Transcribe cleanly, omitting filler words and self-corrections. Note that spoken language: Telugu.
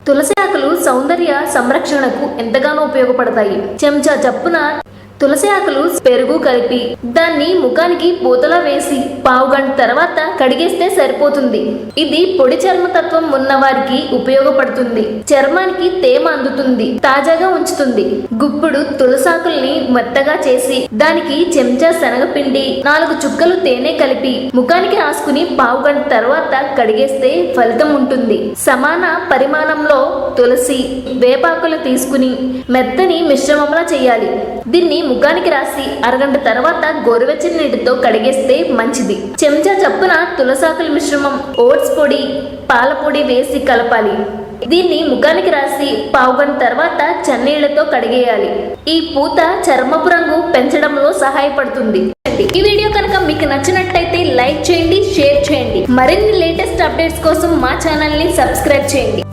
తులసి ఆకులు సౌందర్య సంరక్షణకు ఎంతగానో ఉపయోగపడతాయి. చెంచా చప్పున తులసి ఆకులు పెరుగు కలిపి దాన్ని ముఖానికి పూతలా వేసి పావుగంట తర్వాత కడిగేస్తే సరిపోతుంది. ఇది పొడి చర్మతత్వం ఉన్న వారికి ఉపయోగపడుతుంది. చర్మానికి తేమ అందుతుంది, తాజాగా ఉంచుతుంది. గుప్పుడు తులసాకుల్ని మెత్తగా చేసి దానికి చెంచా శనగపిండి 4 చుక్కలు తేనె కలిపి ముఖానికి రాసుకుని పావుగంట తర్వాత కడిగేస్తే ఫలితం ఉంటుంది. సమాన పరిమాణంలో తులసి వేపాకులు తీసుకుని మెత్తని మిశ్రమంలా చేయాలి. దీన్ని ముఖానికి రాసి అరగంట తర్వాత గోరువెచ్చని నీటితో కడిగేస్తే మంచిది. చెంచా చప్పున తులసాకుల మిశ్రమం ఓట్స్ పొడి, పాల పొడి వేసి కలపాలి. దీన్ని ముఖానికి రాసి పావుగంట తర్వాత చన్నీళ్లతో కడిగేయాలి. ఈ పూత చర్మపు రంగు పెంచడంలో సహాయపడుతుంది. ఈ వీడియో కనుక మీకు నచ్చినట్లయితే లైక్ చేయండి, షేర్ చేయండి. మరిన్ని లేటెస్ట్ అప్డేట్స్ కోసం మా ఛానల్ ని సబ్స్క్రైబ్ చేయండి.